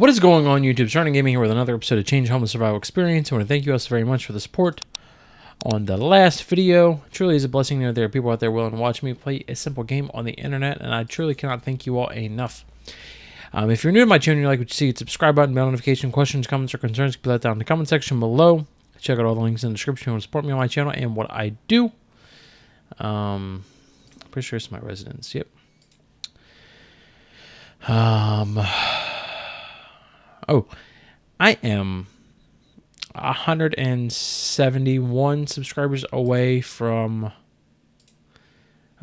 What is going on, YouTube? Starting Gaming here with another episode of Change Home and Survival Experience. I want to thank you all so very much for the support on the last video. It truly is a blessing that there are people out there willing to watch me play a simple game on the internet, and I truly cannot thank you all enough. If you're new to my channel and you like what you see, hit the subscribe button, bell notification, questions, comments, or concerns, put that down in the comment section below. Check out all the links in the description if you want to support me on my channel and what I do. Pretty sure it's my residence. Yep. Oh, I am 171 subscribers away from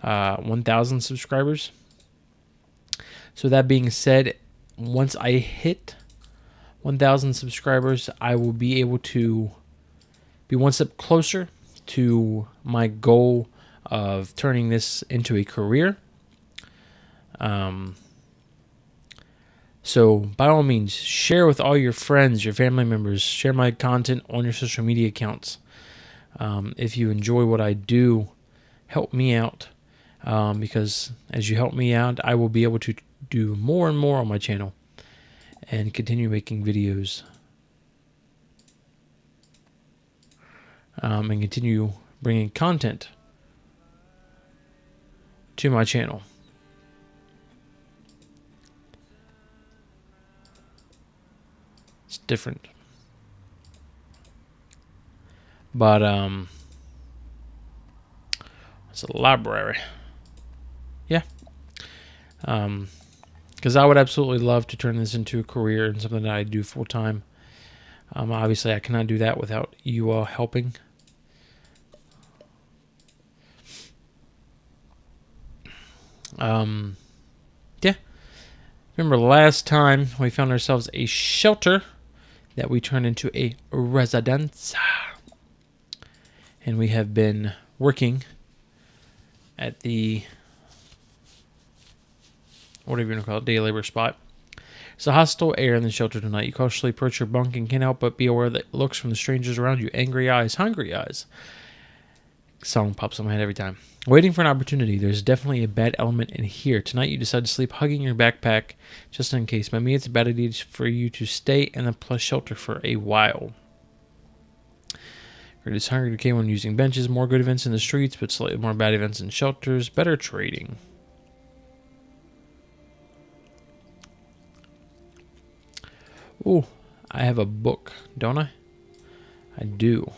1,000 subscribers. So that being said, once I hit 1,000 subscribers, I will be able to be one step closer to my goal of turning this into a career. So by all means, share with all your friends, your family members, share my content on your social media accounts. If you enjoy what I do, help me out, because as you help me out, I will be able to do more and more on my channel and continue making videos, and continue bringing content to my channel. It's different, but it's a library. Yeah, because I would absolutely love to turn this into a career and something that I do full time. Obviously, I cannot do that without you all helping. Yeah. Remember last time we found ourselves a shelter that we turned into a residence, and we have been working at the, whatever you want to call it, day labor spot. It's a hostile air in the shelter tonight. You cautiously approach your bunk and can't help but be aware that looks from the strangers around you. Angry eyes, hungry eyes. Song pops in my head every time. Waiting for an opportunity. There's definitely a bad element in here. Tonight you decide to sleep hugging your backpack just in case. By me, it's a bad idea for you to stay in the plus shelter for a while. Reduce hunger decay when using benches. More good events in the streets, but slightly more bad events in shelters. Better trading. Ooh, I have a book, don't I? I do.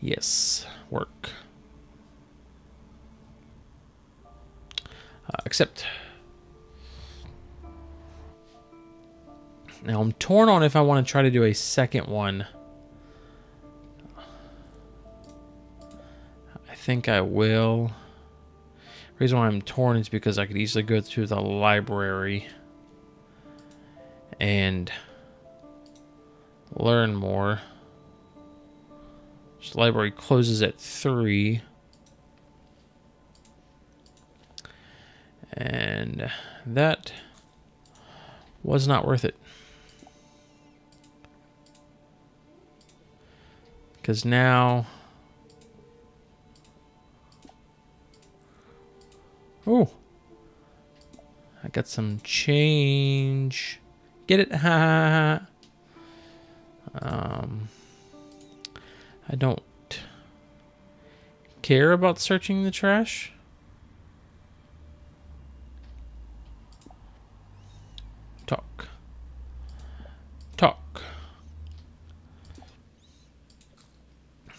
Yes, work. Accept. Now I'm torn on if I want to try to do a second one. I think I will. The reason why I'm torn is because I could easily go to the library and learn more. The library closes at 3. And that was not worth it. Because now... Oh! I got some change. Get it? Ha! I don't care about searching the trash. Talk.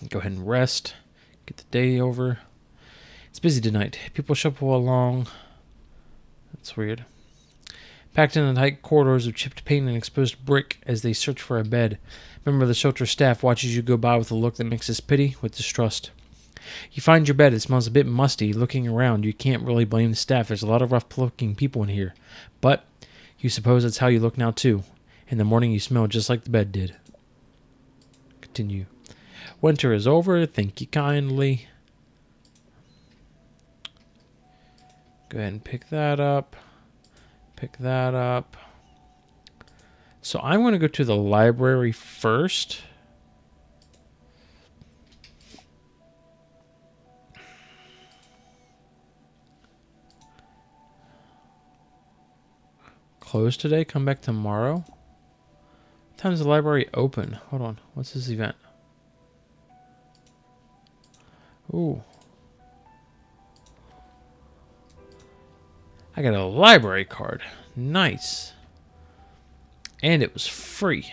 Go ahead and rest. Get the day over. It's busy tonight. People shuffle along. That's weird. Packed in the tight corridors of chipped paint and exposed brick as they search for a bed. Member of the shelter staff watches you go by with a look that mixes pity with distrust. You find your bed. It smells a bit musty. Looking around, you can't really blame the staff. There's a lot of rough-looking people in here. But you suppose that's how you look now, too. In the morning, you smell just like the bed did. Continue. Winter is over. Thank you kindly. Go ahead and pick that up. Pick that up. So I'm going to go to the library first. closed today. Come back tomorrow. What time is the library open? Hold on. What's this event? Ooh. I got a library card. Nice. And it was free.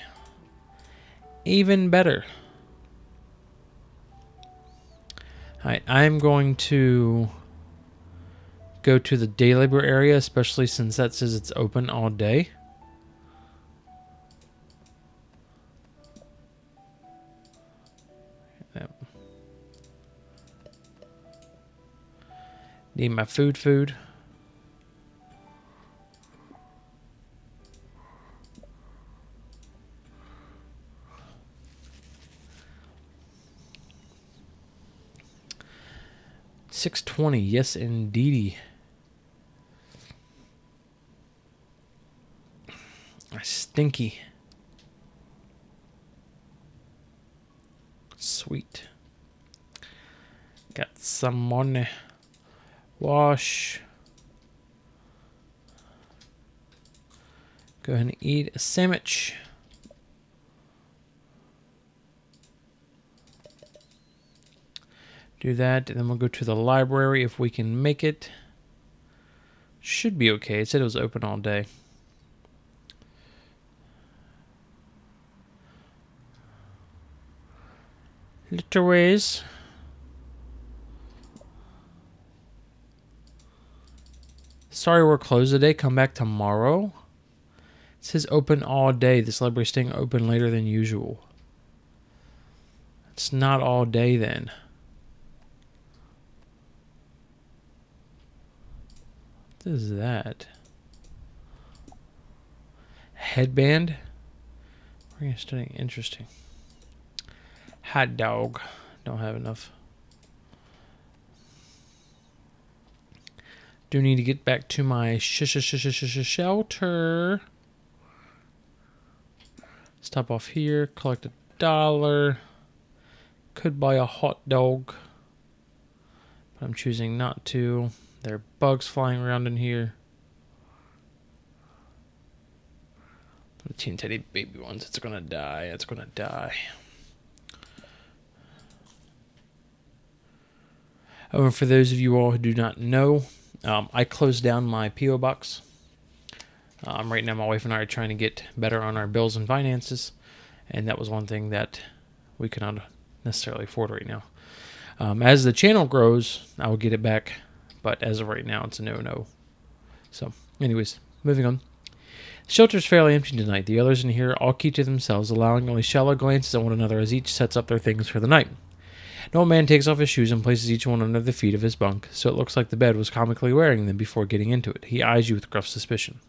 Even better. Alright, I'm going to go to the day labor area, especially since that says it's open all day. Yep. Need my food. $6.20, yes indeedy. Stinky. Sweet. Got some money. Wash. Go ahead and eat a sandwich. Do that, and then we'll go to the library if we can make it. Should be okay. It said it was open all day. Little ways. Sorry we're closed today. Come back tomorrow. It says open all day. This library is staying open later than usual. It's not all day then. What is that? Headband? We're going to study. Interesting. Hot dog. Don't have enough. Do need to get back to my shelter. Stop off here. Collect $1. Could buy a hot dog. But I'm choosing not to. There are bugs flying around in here. The teeny teddy baby ones. It's gonna die. It's gonna die. Oh, and for those of you all who do not know, I closed down my P.O. box. Right now, my wife and I are trying to get better on our bills and finances, and that was one thing that we cannot necessarily afford right now. As the channel grows, I will get it back, but as of right now, it's a no-no. So, anyways, moving on. The shelter's fairly empty tonight. The others in here all keep to themselves, allowing only shallow glances at one another as each sets up their things for the night. An old man takes off his shoes and places each one under the feet of his bunk, so it looks like the bed was comically wearing them before getting into it. He eyes you with gruff suspicion.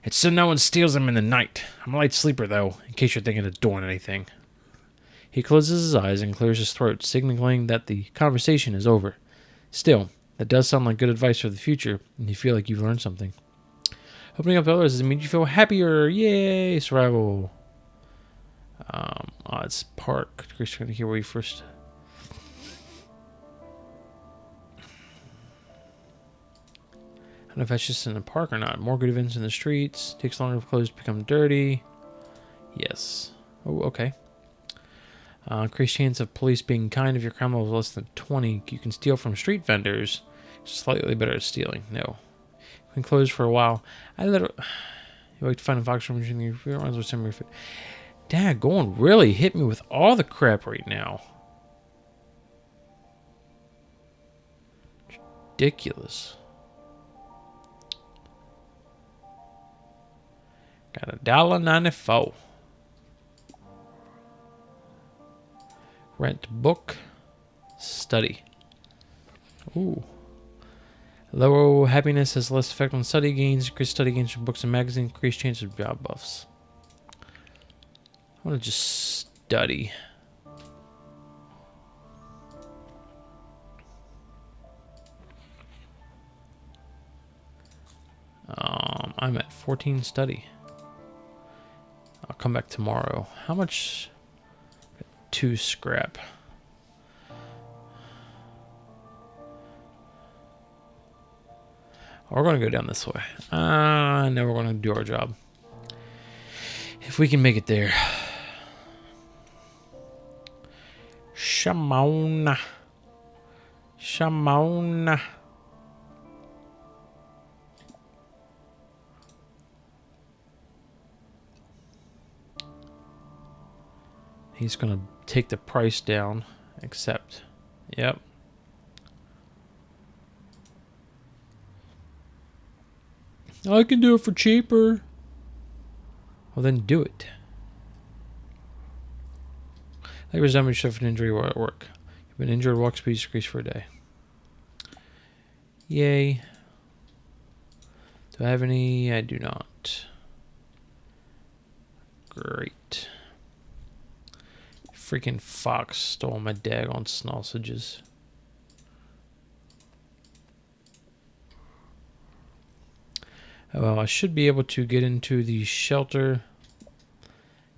It's so no one steals them in the night. I'm a light sleeper, though, in case you're thinking of doing anything. He closes his eyes and clears his throat, signaling that the conversation is over. Still, that does sound like good advice for the future, and you feel like you've learned something. Opening up others doesn't mean you feel happier. Yay, survival. It's park. Chris, trying to hear where you first. I don't know if that's just in the park or not. More good events in the streets. Takes longer for clothes to become dirty. Yes. Oh, okay. Increased chance of police being kind if your crime level is less than 20. You can steal from street vendors. Slightly better at stealing. No. Been closed for a while. I literally. You like to find a fox room between your feet. Runs with some of your foot. Dad, going really hit me with all the crap right now. Ridiculous. Got $1.94. Rent book. Study. Ooh. Low happiness has less effect on study gains. Increased study gains from books and magazines. Increased chance of job buffs. I want to just study. I'm at 14 study. I'll come back tomorrow. How much? 2 scrap. We're going to go down this way. Now we're going to do our job. If we can make it there. Shamona. Shamona. He's going to take the price down. Accept. Yep. I can do it for cheaper. Well, then do it. Labor damage suffered an injury while at work. You've been injured, walk speed decreased for a day. Yay. Do I have any? I do not. Great. Freaking fox stole my daggone sausages. Well, I should be able to get into the shelter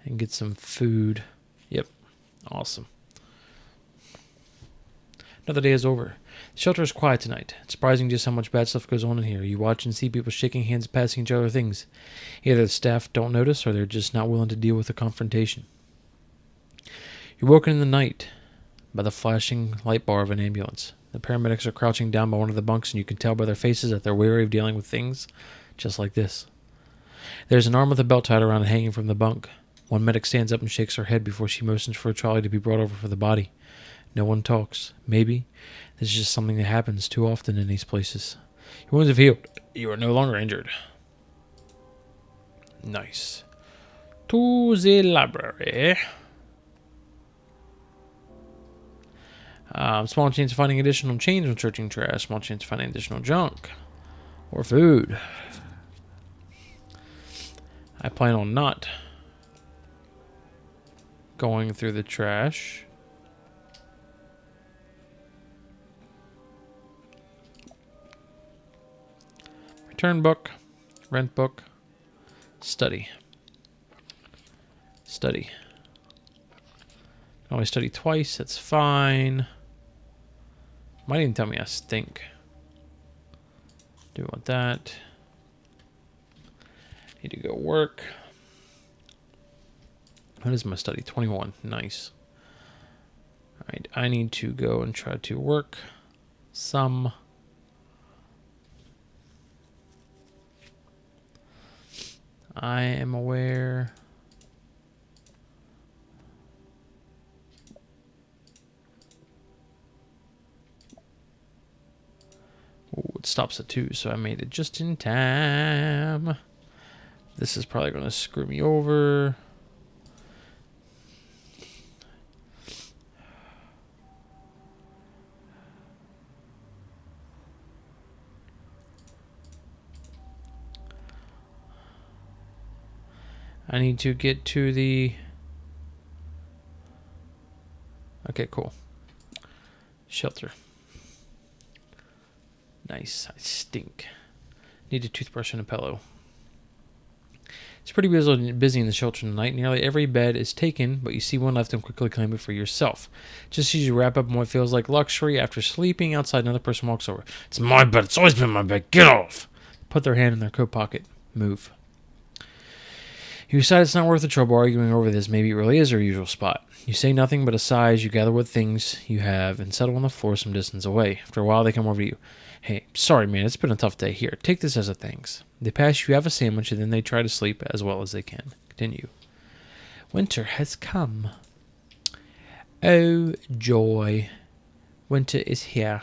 and get some food. Yep. Awesome. Another day is over. The shelter is quiet tonight. It's surprising just how much bad stuff goes on in here. You watch and see people shaking hands and passing each other things. Either the staff don't notice or they're just not willing to deal with the confrontation. You're woken in the night by the flashing light bar of an ambulance. The paramedics are crouching down by one of the bunks, and you can tell by their faces that they're weary of dealing with things just like this. There's an arm with a belt tied around it hanging from the bunk. One medic stands up and shakes her head before she motions for a trolley to be brought over for the body. No one talks. Maybe this is just something that happens too often in these places. Your wounds have healed. You are no longer injured. Nice. To the library. Small chance of finding additional chains when searching trash. Small chance of finding additional junk. Or food. I plan on not going through the trash. Return book. Rent book. Study. Study. Can only study twice. That's fine. Might even tell me I stink. Do want that. Need to go work. What is my study? 21. Nice. Alright, I need to go and try to work some. I am aware. Oh, it stops at 2, so I made it just in time. This is probably going to screw me over. I need to get to the... Okay, cool. Shelter. Nice. I stink. Need a toothbrush and a pillow. It's pretty busy in the shelter tonight. Nearly every bed is taken, but you see one left and quickly claim it for yourself. Just as you wrap up in what feels like luxury, after sleeping outside, another person walks over. It's my bed. It's always been my bed. Get off! Put their hand in their coat pocket. Move. You decide it's not worth the trouble arguing over this. Maybe it really is your usual spot. You say nothing but a sigh as you gather what things you have and settle on the floor some distance away. After a while, they come over to you. Hey, sorry, man. It's been a tough day. Here, take this as a thanks. They pass you half a sandwich, and then they try to sleep as well as they can. Continue. Winter has come. Oh, joy. Winter is here.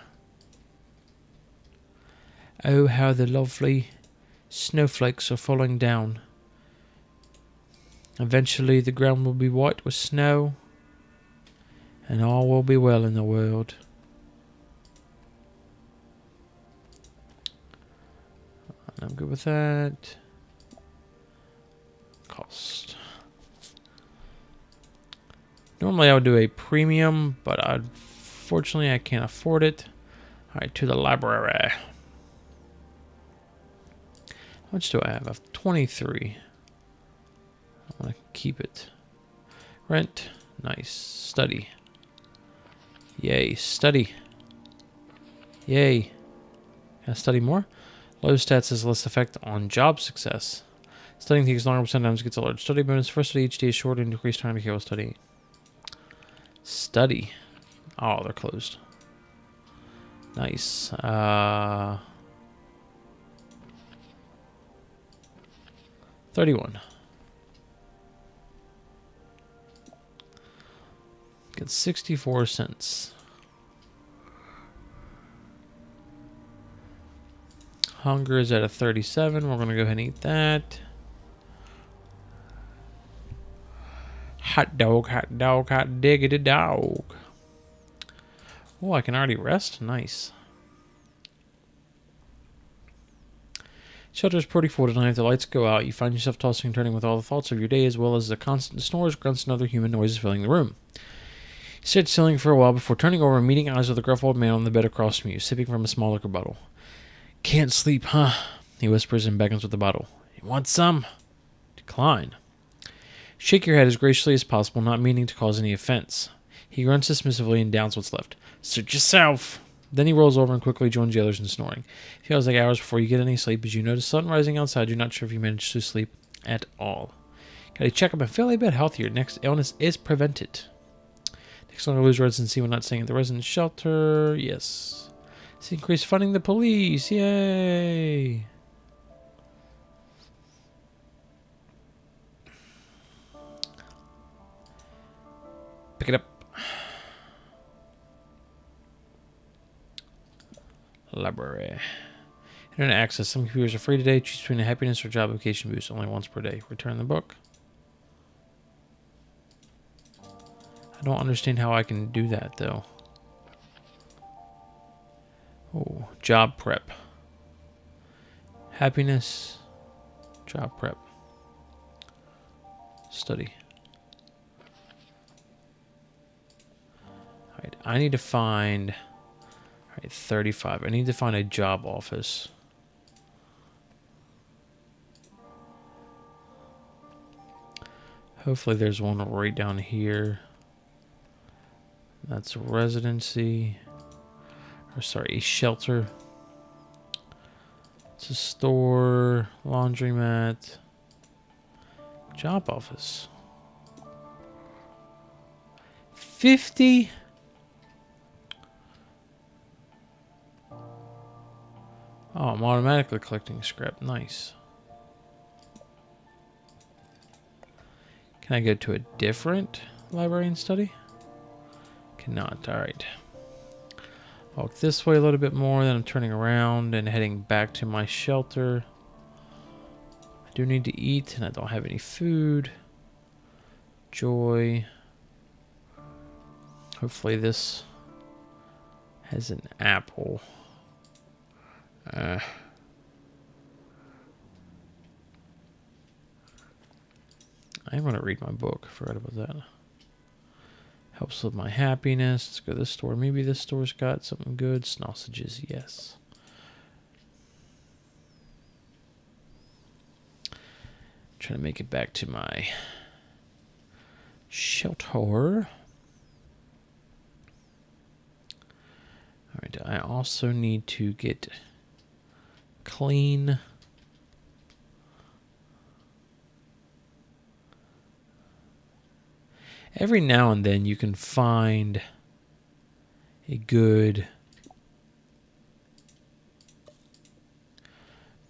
Oh, how the lovely snowflakes are falling down. Eventually, the ground will be white with snow, and all will be well in the world. I'm good with that. Cost. Normally I would do a premium, but unfortunately I can't afford it. Alright, to the library. How much do I have? I have 23. I want to keep it. Rent. Nice. Study. Yay. Study. Yay. Can I study more? Low stats has less effect on job success. Studying takes longer, but sometimes gets a large study bonus. First study each day is shorter and increased time to kill study. Study. Oh, they're closed. Nice. 31. Get 64 cents. Hunger is at a 37. We're going to go ahead and eat that. Hot dog, hot diggity dog. Oh, I can already rest? Nice. Shelter is pretty full tonight. If the lights go out, you find yourself tossing and turning with all the thoughts of your day, as well as the constant snores, grunts, and other human noises filling the room. You sit chilling for a while before turning over and meeting eyes with a gruff old man on the bed across from you, sipping from a small liquor bottle. Can't sleep, huh? He whispers and beckons with the bottle. You want some? Decline. Shake your head as graciously as possible, not meaning to cause any offense. He grunts dismissively and downs what's left. Suit yourself. Then he rolls over and quickly joins the others in snoring. It feels like hours before you get any sleep as you notice sun rising outside. You're not sure if you managed to sleep at all. Gotta check up and feel a bit healthier. Next illness is prevented. Next longer lose residency when not staying at the residence shelter. Yes. See increased funding the police. Yay. Pick it up. Library. Internet access. Some computers are free today. Choose between a happiness or job application boost. Only once per day. Return the book. I don't understand how I can do that, though. Oh, job prep. Happiness. Job prep. Study. Alright, I need to find... Alright, 35. I need to find a job office. Hopefully there's one right down here. That's a residency. Or sorry, a shelter. It's a store. Laundromat. Job office. 50? Oh, I'm automatically collecting scrap. Nice. Can I go to a different library and study? Cannot. Alright. Walk this way a little bit more, then I'm turning around and heading back to my shelter. I do need to eat, and I don't have any food. Joy. Hopefully this has an apple. I'm going to read my book. Forgot about that. Helps with my happiness. Let's go to this store. Maybe this store's got something good. Sausages, yes. Trying to make it back to my shelter. Alright, I also need to get clean. Every now and then you can find a good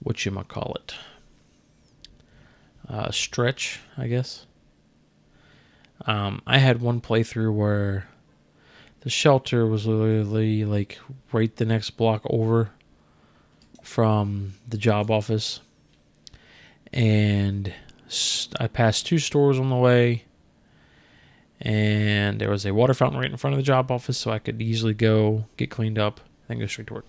whatchamacallit, stretch, I guess. I had one playthrough where the shelter was literally like right the next block over from the job office. And I passed 2 stores on the way. And there was a water fountain right in front of the job office, so I could easily go get cleaned up and go straight to work.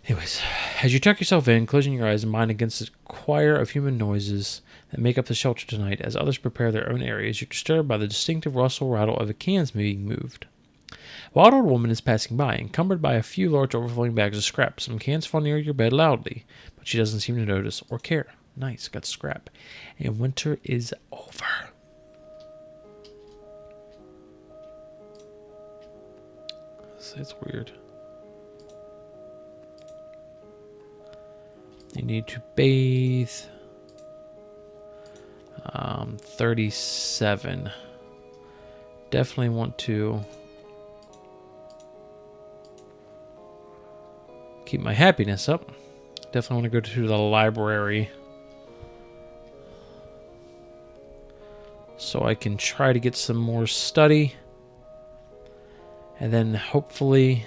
Anyways, as you tuck yourself in, closing your eyes and mind against the choir of human noises that make up the shelter tonight, as others prepare their own areas, you're disturbed by the distinctive rustle-rattle of the cans being moved. A wild old woman is passing by, encumbered by a few large overflowing bags of scrap. Some cans fall near your bed loudly, but she doesn't seem to notice or care. Nice, got scrap. And winter is over. It's weird. You need to bathe. 37. Definitely want to keep my happiness up. Definitely want to go to the library so I can try to get some more study and then hopefully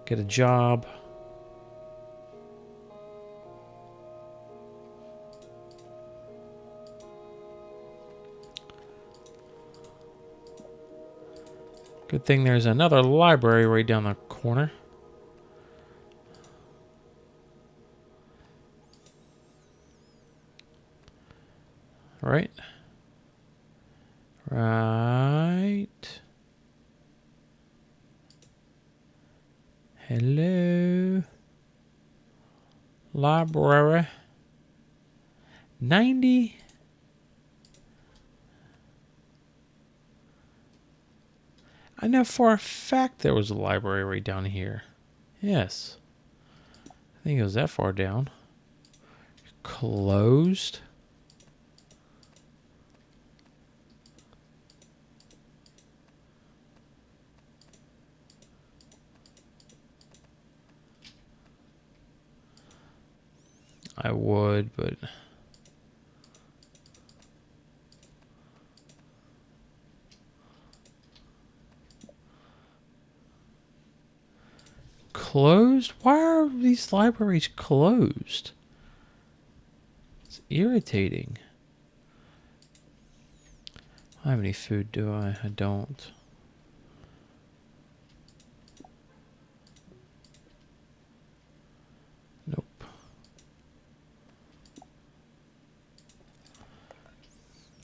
get a job. Good thing there's another library right down the corner. Right. Right. Hello. Library. 90. I know for a fact there was a library right down here. Yes. I think it was that far down. Closed. I would, but... Closed? Why are these libraries closed? It's irritating. I don't have any food, do I? I don't. Nope.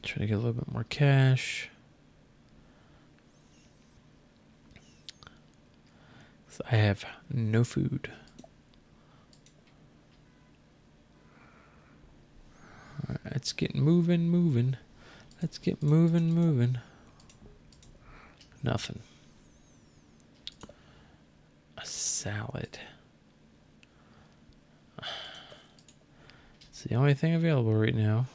Try to get a little bit more cash. I have no food. Alright, let's get moving. Let's get moving. Nothing. A salad. It's the only thing available right now.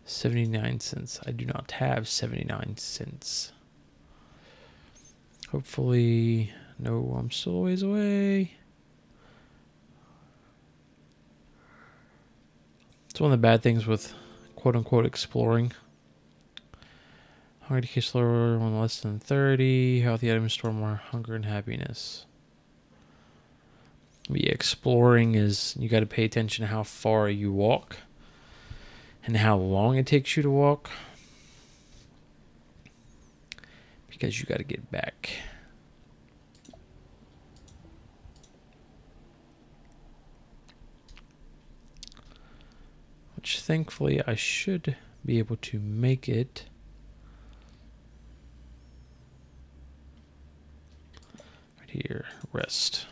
$0.79. I do not have 79 cents. Hopefully, no, I'm still a ways away. It's one of the bad things with quote-unquote exploring. Hungry to kiss slower, one less than 30. Healthy items store more hunger and happiness. But yeah, exploring is, you got to pay attention to how far you walk and how long it takes you to walk, because you got to get back. Which thankfully I should be able to make it. Right here, rest.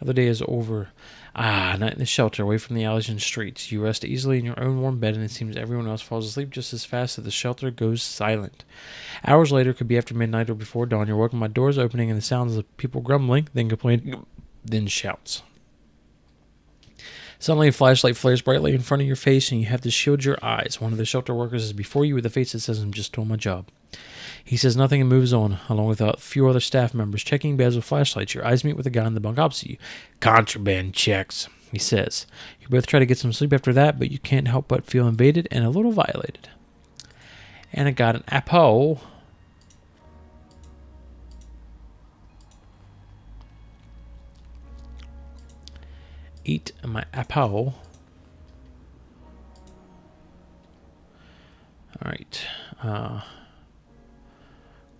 Another day is over. Night in the shelter, away from the alleys and streets. You rest easily in your own warm bed, and it seems everyone else falls asleep just as fast as the shelter goes silent. Hours later, could be after midnight or before dawn, you're woken by doors opening and the sounds of people grumbling, then complaining, then shouts. Suddenly, a flashlight flares brightly in front of your face, and you have to shield your eyes. One of the shelter workers is before you with a face that says, "I'm just doing my job." He says nothing and moves on, along with a few other staff members checking beds with flashlights. Your eyes meet with a guy in the bunk opposite you. "Contraband checks," he says. You both try to get some sleep after that, but you can't help but feel invaded and a little violated. And I got an apple. Eat my apple. Alright.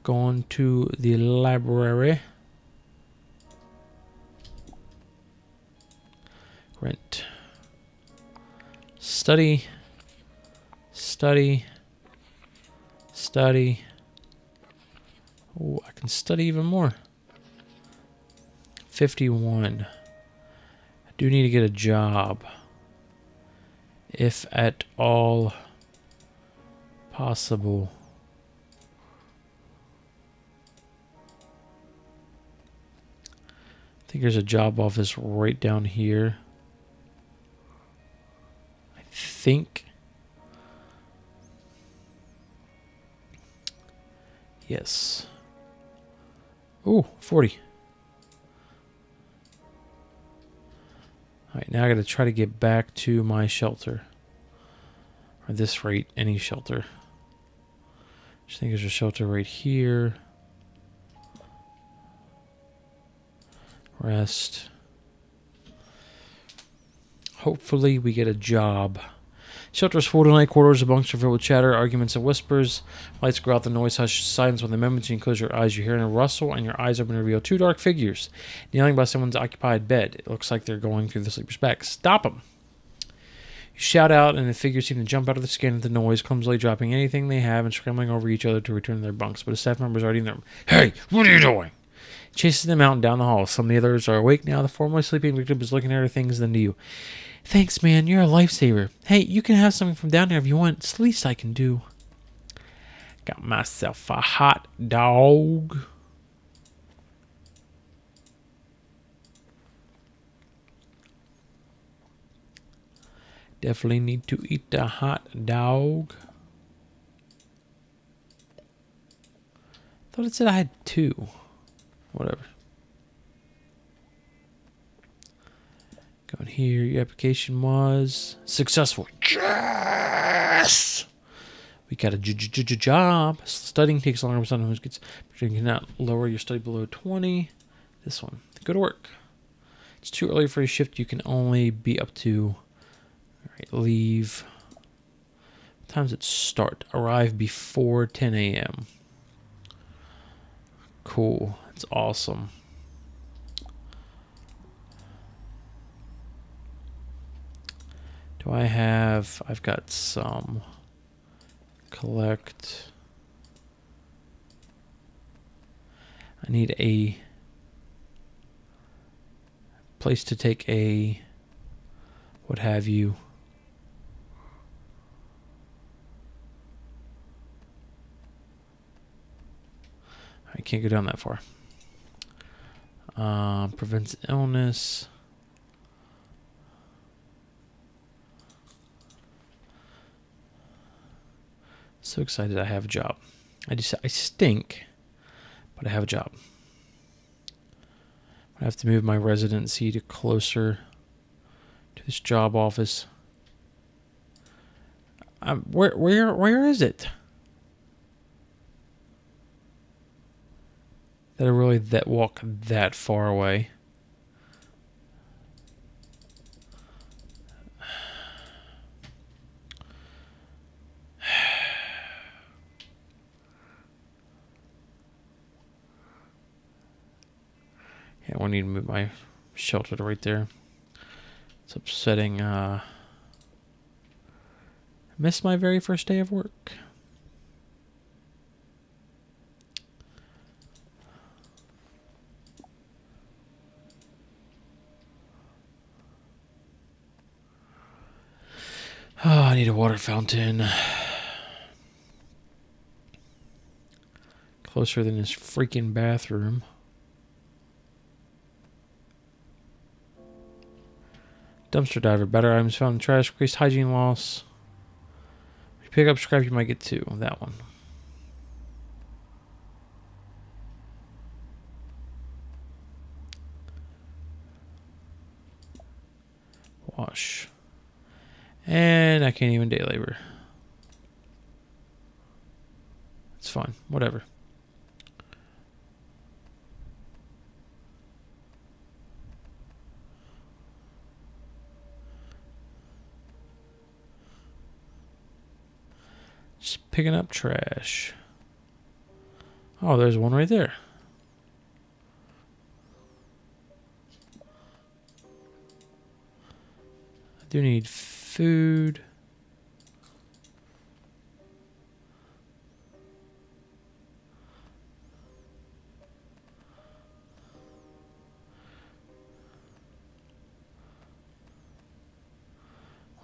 Going to the library. Rent. Study. Study. Study. Oh, I can study even more. 51. I do need to get a job. If at all possible. think there's a job office right down here. I think. Yes. Ooh, 40. Alright, now I gotta try to get back to my shelter. Or this rate, any shelter. I think there's a shelter right here. Rest. Hopefully we get a job. Shelters full tonight. Corridors of bunks are filled with chatter, arguments, and whispers. Lights go out, the noise hushes silence. When the moment you close your eyes, you hear a rustle, and your eyes open to reveal two dark figures kneeling by someone's occupied bed. It looks like they're going through the sleeper's back. Stop them! You shout out, and the figures seem to jump out of the skin at the noise, clumsily dropping anything they have and scrambling over each other to return to their bunks. But a staff member is already in there. Hey, what are you doing? Chases them out and down the hall. Some of the others are awake now. The formerly sleeping victim is looking at other things than to you. Thanks, man. You're a lifesaver. Hey, you can have something from down there if you want. It's the least I can do. Got myself a hot dog. Definitely need to eat a hot dog. Thought it said I had 2. Whatever. Go in here. Your application was successful. Yes! We got a job. Studying takes longer. Someone who gets. You cannot lower your study below 20. This one. Go to work. It's too early for a shift. You can only be up to. All right, leave. What time does it start? Arrive before 10 a.m. Cool. It's awesome. Do I have... I've got some. Collect. I need a place to take a... what have you. I can't go down that far. Prevents illness. So excited I have a job. I stink, but I have a job. I have to move my residency to closer to this job office. Where is it? That I really walk that far away. Yeah, I need to move my shelter to right there. It's upsetting. I missed my very first day of work. Oh, I need a water fountain. Closer than his freaking bathroom. Dumpster diver. Better items found in trash. Increased hygiene loss. If you pick up scrap, you might get 2. That one. Wash. And I can't even day labor. It's fine. Whatever. Just picking up trash. Oh, there's one right there. I do need food.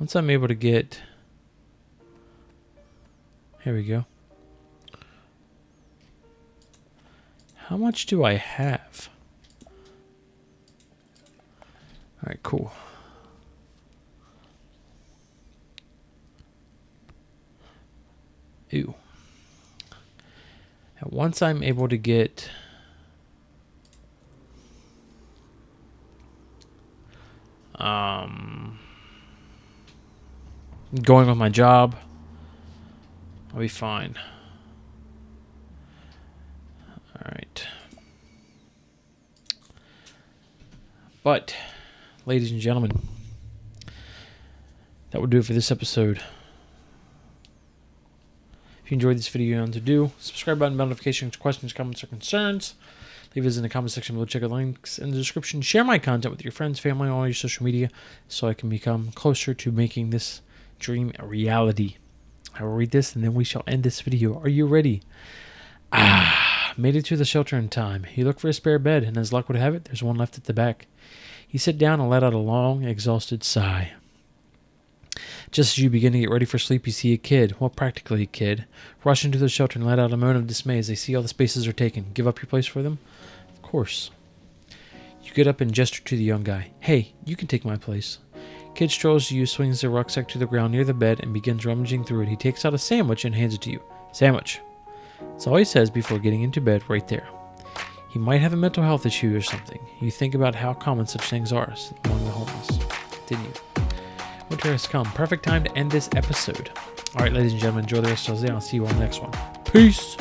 Once I'm able to get... Here we go. How much do I have? Alright, cool. Ew. And once I'm able to get going with my job, I'll be fine. Alright. But, ladies and gentlemen, that will do it for this episode. If you enjoyed this video, you know what to do. Subscribe button, notifications, questions, comments, or concerns. Leave us in the comment section below. Check out the links in the description. Share my content with your friends, family, and all your social media so I can become closer to making this dream a reality. I will read this and then we shall end this video. Are you ready? Made it to the shelter in time. He looked for a spare bed, and as luck would have it, there's one left at the back. He sat down and let out a long, exhausted sigh. Just as you begin to get ready for sleep, you see a kid, well, practically a kid, rush into the shelter and let out a moan of dismay as they see all the spaces are taken. Give up your place for them? Of course. You get up and gesture to the young guy. Hey, you can take my place. Kid strolls to you, swings the rucksack to the ground near the bed, and begins rummaging through it. He takes out a sandwich and hands it to you. Sandwich. That's all he says before getting into bed right there. He might have a mental health issue or something. You think about how common such things are among the homeless, didn't you? Winter has come. Perfect time to end this episode. Alright, ladies and gentlemen, enjoy the rest of the day. I'll see you on the next one. Peace!